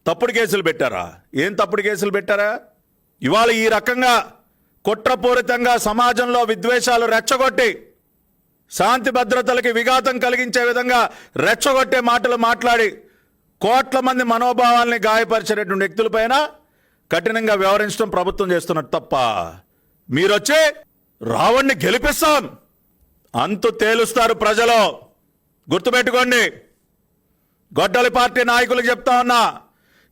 తప్పుడు కేసులు పెట్టారా? ఏం తప్పుడు కేసులు పెట్టారా? ఇవాళ ఈ రకంగా కుట్రపూరితంగా సమాజంలో విద్వేషాలు రెచ్చగొట్టి శాంతి భద్రతలకి విఘాతం కలిగించే విధంగా రెచ్చగొట్టే మాటలు మాట్లాడి కోట్ల మంది మనోభావాల్ని గాయపరిచేటటువంటి వ్యక్తులపైన కఠినంగా వ్యవహరించడం ప్రభుత్వం చేస్తున్నట్టు తప్ప, మీరొచ్చి రావణ్ణి గెలిపిస్తాం అంతు తేలుస్తారు ప్రజలు. గుర్తుపెట్టుకోండి. గొడ్డలి పార్టీ నాయకులకు చెప్తా ఉన్నా,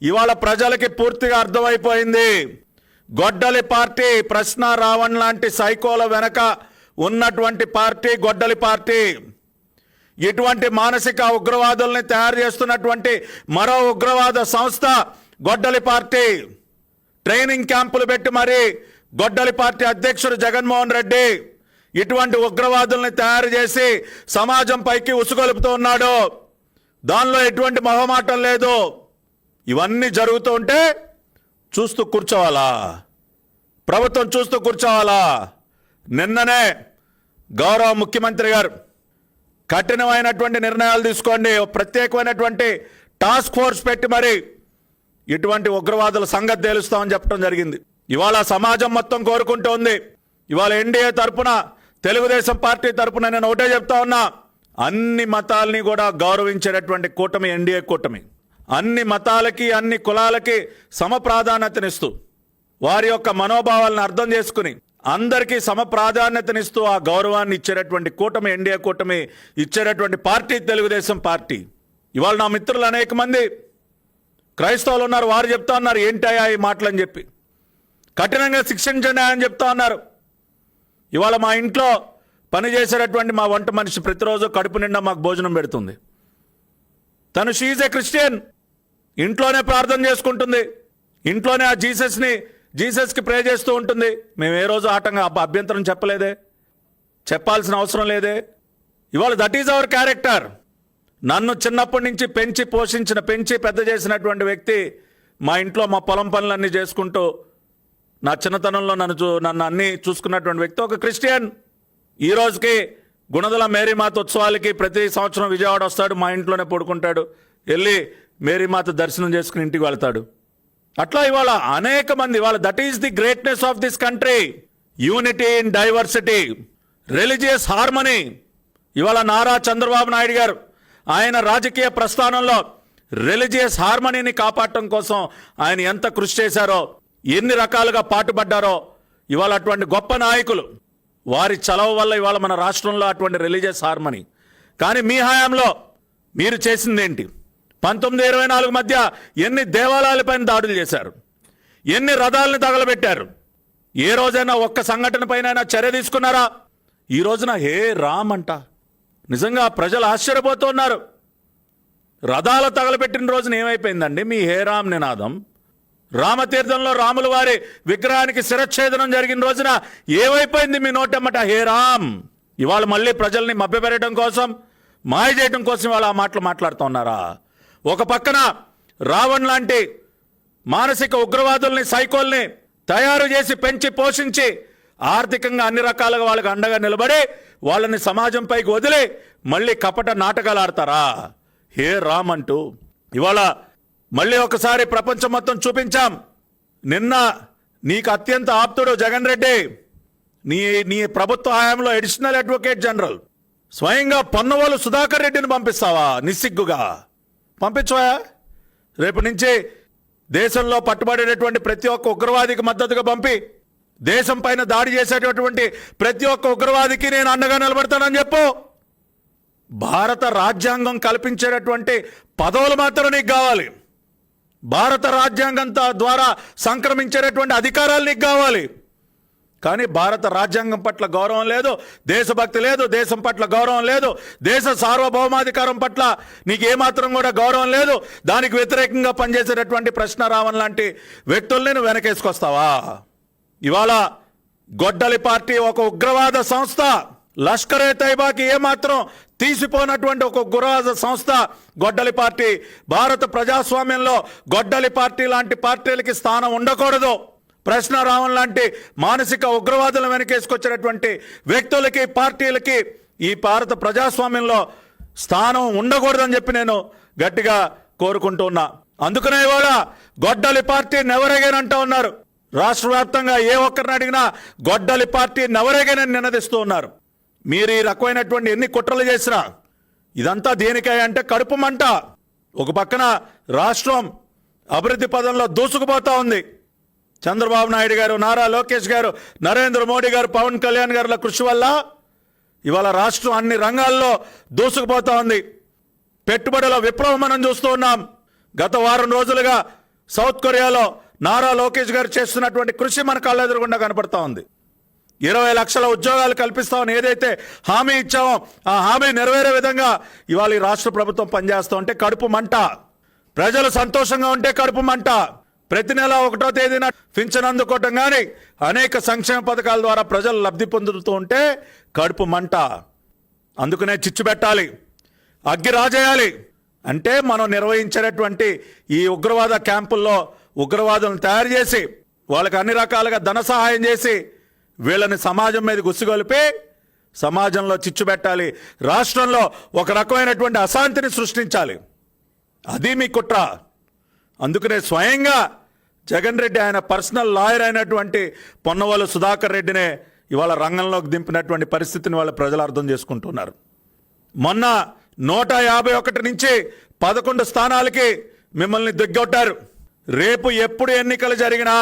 ఇవాళ ప్రజలకి పూర్తిగా అర్థమైపోయింది. గొడ్డలి పార్టీ, ప్రశ్న రావణ్ లాంటి సైకోల వెనక ఉన్నటువంటి పార్టీ గొడ్డలి పార్టీ. ఇటువంటి మానసిక ఉగ్రవాదుల్ని తయారు చేస్తున్నటువంటి మరో ఉగ్రవాద సంస్థ గొడ్డలి పార్టీ. ట్రైనింగ్ క్యాంపులు పెట్టి మరి గొడ్డలి పార్టీ అధ్యక్షుడు జగన్మోహన్ రెడ్డి ఇటువంటి ఉగ్రవాదుల్ని తయారు చేసి సమాజం పైకి ఉసుగొలుపుతూ ఉన్నాడు. దానిలో ఎటువంటి మొహమాటం లేదు. ఇవన్నీ జరుగుతూ ఉంటే చూస్తూ కూర్చోవాలా? ప్రభుత్వం చూస్తూ కూర్చోవాలా? నిన్ననే గౌరవ ముఖ్యమంత్రి గారు కఠినమైనటువంటి నిర్ణయాలు తీసుకోండి, ప్రత్యేకమైనటువంటి టాస్క్ ఫోర్స్ పెట్టి మరి ఇటువంటి ఉగ్రవాదుల సంగతి తేలుస్తామని చెప్పడం జరిగింది. ఇవాళ సమాజం మొత్తం కోరుకుంటోంది. ఇవాళ ఎన్డీఏ తరపున, తెలుగుదేశం పార్టీ తరపున నేను ఒకటే చెప్తా ఉన్నా, అన్ని మతాలని కూడా గౌరవించేటటువంటి కూటమి ఎన్డీఏ కూటమి. అన్ని మతాలకి, అన్ని కులాలకి సమ ప్రాధాన్యతనిస్తూ, వారి యొక్క మనోభావాలను అర్థం చేసుకుని అందరికీ సమ ప్రాధాన్యతనిస్తూ ఆ గౌరవాన్ని ఇచ్చేటటువంటి కూటమి ఎన్డీఏ కూటమి, ఇచ్చేటటువంటి పార్టీ తెలుగుదేశం పార్టీ. ఇవాళ నా మిత్రులు అనేక మంది క్రైస్తవులు ఉన్నారు, వారు చెప్తా ఉన్నారు ఏంటయ్యా ఈ మాటలని చెప్పి, కఠినంగా శిక్షించండి అని చెప్తా ఉన్నారు. ఇవాళ మా ఇంట్లో పనిచేసేటటువంటి మా వంట మనిషి ప్రతిరోజు కడుపు నిండా మాకు భోజనం పెడుతుంది. తను షీజ్ ఏ క్రిస్టియన్, ఇంట్లోనే ప్రార్థన చేసుకుంటుంది, ఇంట్లోనే ఆ జీసస్కి ప్రే చేస్తూ ఉంటుంది. మేము ఏ రోజు ఆటంగా అభ్యంతరం చెప్పలేదే, చెప్పాల్సిన అవసరం లేదే. ఇవాళ దట్ ఈజ్ అవర్ క్యారెక్టర్. నన్ను చిన్నప్పటి నుంచి పెంచి పెద్ద చేసినటువంటి వ్యక్తి, మా ఇంట్లో మా పొలం పనులన్నీ చేసుకుంటూ నా చిన్నతనంలో నన్ను అన్నీ చూసుకున్నటువంటి వ్యక్తి ఒక క్రిస్టియన్. ఈ రోజుకి గుణదల మేరీమాత ఉత్సవాలకి ప్రతి సంవత్సరం విజయవాడ వస్తాడు, మా ఇంట్లోనే పడుకుంటాడు, వెళ్ళి మేరీమాత దర్శనం చేసుకుని ఇంటికి వెళ్తాడు. అట్లా ఇవాళ అనేక మంది, ఇవాళ that is the greatness of this country, unity in diversity, religious harmony. ఇవాళ నారా చంద్రబాబు నాయుడు గారు ఆయన రాజకీయ ప్రస్థానంలో రిలీజియస్ హార్మనీని కాపాడటం కోసం ఆయన ఎంత కృషి చేశారో, ఎన్ని రకాలుగా పాటుపడ్డారో. ఇవాళ అటువంటి గొప్ప నాయకులు, వారి చలవ వల్ల ఇవాళ మన రాష్ట్రంలో అటువంటి రిలీజియస్ హార్మనీ. కానీ మీ హయాంలో మీరు చేసిందేంటి? 1924 మధ్య ఎన్ని దేవాలయాలపైన దాడులు చేశారు, ఎన్ని రథాలని తగలబెట్టారు? ఏ రోజైనా ఒక్క సంఘటన పైన చర్య తీసుకున్నారా? ఈ రోజున హే రామ్ అంట. నిజంగా ప్రజలు ఆశ్చర్యపోతున్నారు. రథాలు తగలబెట్టిన రోజున ఏమైపోయిందండి మీ హే రామ్ నినాదం? రామతీర్థంలో రాముల వారి విగ్రహానికి శిరచ్ఛేదనం జరిగిన రోజున ఏమైపోయింది మీ నోటమ్మట హే రామ్? ఇవాళ మళ్ళీ ప్రజల్ని మభ్యపెట్టడం కోసం, మాయ చేయడం కోసం ఇవాళ ఆ మాటలు మాట్లాడుతూ ఉన్నారా? ఒక పక్కన రావణ్ లాంటి మానసిక ఉగ్రవాదుల్ని, సైకోల్ని తయారు చేసి పెంచి పోషించి ఆర్థికంగా అన్ని రకాలుగా వాళ్ళకి అండగా నిలబడి వాళ్ళని సమాజం పైకి వదిలి మళ్ళీ కపట నాటకాలు ఆడతారా హే రామ్ అంటూ? ఇవాళ మళ్ళీ ఒకసారి ప్రపంచం మొత్తం చూపించాం. నిన్న నీకు అత్యంత ఆప్తుడు జగన్ రెడ్డి, నీ ప్రభుత్వ హయాంలో అడిషనల్ అడ్వకేట్ జనరల్ స్వయంగా పొన్నవోలు సుధాకర్ రెడ్డిని పంపిస్తావా? నిస్సిగ్గుగా పంపించవా? రేపు నుంచి దేశంలో పట్టుబడేటటువంటి ప్రతి ఒక్క ఉగ్రవాదికి మద్దతుగా పంపి, దేశం పైన దాడి చేసేటటువంటి ప్రతి ఒక్క ఉగ్రవాదికి నేను అండగా నిలబడతానని చెప్పు. భారత రాజ్యాంగం కల్పించేటటువంటి పదవులు మాత్రం నీకు కావాలి. భారత రాజ్యాంగం ద్వారా సంక్రమించేటటువంటి అధికారాలు నీకు కావాలి. కానీ భారత రాజ్యాంగం పట్ల గౌరవం లేదు, దేశభక్తి లేదు, దేశం పట్ల గౌరవం లేదు, దేశ సార్వభౌమాధికారం పట్ల నీకు ఏమాత్రం కూడా గౌరవం లేదు. దానికి వ్యతిరేకంగా పనిచేసేటటువంటి ప్రశ్న రావణ్ లాంటి వ్యక్తుల్ని నువ్వు వెనకేసుకొస్తావా? ఇవాళ గొడ్డలి పార్టీ ఒక ఉగ్రవాద సంస్థ. లష్కరే తైబాకి ఏమాత్రం తీసిపోయినటువంటి ఒక ఉగ్రవాద సంస్థ గొడ్డలి పార్టీ. భారత ప్రజాస్వామ్యంలో గొడ్డలి పార్టీ లాంటి పార్టీలకి స్థానం ఉండకూడదు. ప్రశ్న రావణ్ లాంటి మానసిక ఉగ్రవాదుల వెనకేసుకొచ్చినటువంటి వ్యక్తులకి, పార్టీలకి ఈ భారత ప్రజాస్వామ్యంలో స్థానం ఉండకూడదని చెప్పి నేను గట్టిగా కోరుకుంటూ ఉన్నా. అందుకనే ఇవాళ గొడ్డలి పార్టీ నెవరెగైన్ అంటూ ఉన్నారు. రాష్ట్ర వ్యాప్తంగా ఏ ఒక్కరిని అడిగినా గొడ్డలి పార్టీ నెవరెగైన్ అని నినదిస్తూ ఉన్నారు. మీరు ఈ రకమైనటువంటి ఎన్ని కుట్రలు చేసినా ఇదంతా దేనికై అంటే కడుపు మంట. ఒక పక్కన రాష్ట్రం అభివృద్ధి పదంలో దూసుకుపోతా ఉంది. చంద్రబాబు నాయుడు గారు, నారా లోకేష్ గారు, నరేంద్ర మోడీ గారు, పవన్ కళ్యాణ్ గారుల కృషి వల్ల ఇవాళ రాష్ట్రం అన్ని రంగాల్లో దూసుకుపోతా ఉంది. పెట్టుబడుల విప్లవం మనం చూస్తూ ఉన్నాం. గత వారం రోజులుగా సౌత్ కొరియాలో నారా లోకేష్ గారు చేస్తున్నటువంటి కృషి మన కళ్ళెదురుగుండా కనపడతా ఉంది. 20 లక్షల ఉద్యోగాలు కల్పిస్తామని ఏదైతే హామీ ఇచ్చామో ఆ హామీ నెరవేరే విధంగా ఇవాళ ఈ రాష్ట్ర ప్రభుత్వం పనిచేస్తూ ఉంటే కడుపు మంట. ప్రజలు సంతోషంగా ఉంటే కడుపు మంట. ప్రతి నెల 1వ తేదీన పింఛన్ అందుకోవటం కానీ అనేక సంక్షేమ పథకాల ద్వారా ప్రజలు లబ్ధి పొందుతూ ఉంటే కడుపు మంట. అందుకనే చిచ్చు పెట్టాలి, అగ్గి రాజేయాలి. అంటే మనం నిర్వహించేటటువంటి ఈ ఉగ్రవాద క్యాంపుల్లో ఉగ్రవాదులను తయారు చేసి వాళ్ళకి అన్ని రకాలుగా ధన సహాయం చేసి వీళ్ళని సమాజం మీద గుసిగొలిపి సమాజంలో చిచ్చు పెట్టాలి. రాష్ట్రంలో ఒక రకమైనటువంటి అశాంతిని సృష్టించాలి. అది మీ కుట్ర. అందుకనే స్వయంగా జగన్ రెడ్డి ఆయన పర్సనల్ లాయర్ అయినటువంటి పొన్నవోలు సుధాకర్ రెడ్డినే ఇవాళ రంగంలోకి దింపినటువంటి పరిస్థితిని వాళ్ళ ప్రజలు అర్థం చేసుకుంటున్నారు. మొన్న 151 నుంచి 11 స్థానాలకి మిమ్మల్ని దిగ్గొట్టారు. రేపు ఎప్పుడు ఎన్నికలు జరిగినా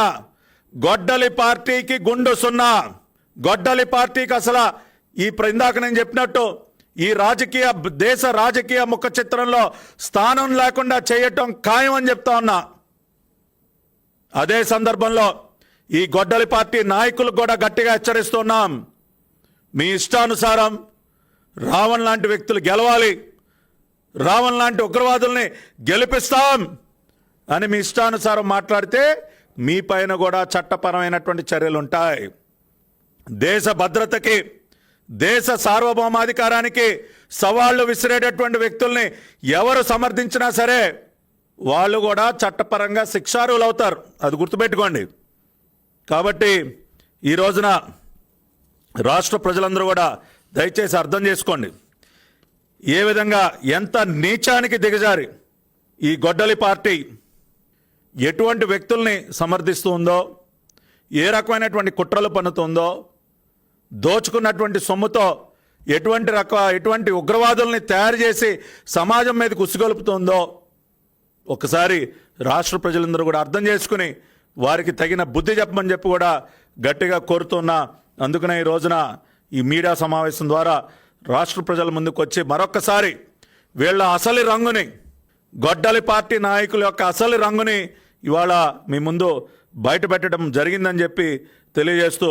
గొడ్డలి పార్టీకి గుండు సున్నా. గొడ్డలి పార్టీకి అసలు ఇందాక నేను చెప్పినట్టు ఈ దేశ రాజకీయ ముఖ చిత్రంలో స్థానం లేకుండా చేయటం ఖాయం అని చెప్తా ఉన్నా. అదే సందర్భంలో ఈ గొడ్డలి పార్టీ నాయకులకు కూడా గట్టిగా హెచ్చరిస్తున్నాం. మీ ఇష్టానుసారం రావణ్ లాంటి వ్యక్తులు గెలవాలి, రావణ్ లాంటి ఉగ్రవాదుల్ని గెలిపిస్తాం అని మీ ఇష్టానుసారం మాట్లాడితే మీ పైన కూడా చట్టపరమైనటువంటి చర్యలు ఉంటాయి. దేశ భద్రతకి, దేశ సార్వభౌమాధికారానికి సవాళ్లు విసిరేటటువంటి వ్యక్తుల్ని ఎవరు సమర్థించినా సరే వాళ్ళు కూడా చట్టపరంగా శిక్షార్హులు అవుతారు. అది గుర్తుపెట్టుకోండి. కాబట్టి ఈ రోజున రాష్ట్ర ప్రజలందరూ కూడా దయచేసి అర్థం చేసుకోండి. ఏ విధంగా ఎంత నీచానికి దిగజారి ఈ గొడ్డలి పార్టీ ఎటువంటి వ్యక్తుల్ని సమర్థిస్తూ ఉందో, ఏ రకమైనటువంటి కుట్రలు పన్నుతుందో, దోచుకున్నటువంటి సొమ్ముతో ఎటువంటి ఉగ్రవాదుల్ని తయారు చేసి సమాజం మీదకి ఉసిగొలుపుతుందో ఒకసారి రాష్ట్ర ప్రజలందరూ కూడా అర్థం చేసుకుని వారికి తగిన బుద్ధి చెప్పమని చెప్పి కూడా గట్టిగా కోరుతున్నా. అందుకనే ఈ రోజున ఈ మీడియా సమావేశం ద్వారా రాష్ట్ర ప్రజల ముందుకు వచ్చి మరొక్కసారి వీళ్ళ అసలు రంగుని, గొడ్డలి పార్టీ నాయకుల యొక్క అసలు రంగుని ఇవాళ మీ ముందు బయట పెట్టడం జరిగిందని చెప్పి తెలియజేస్తూ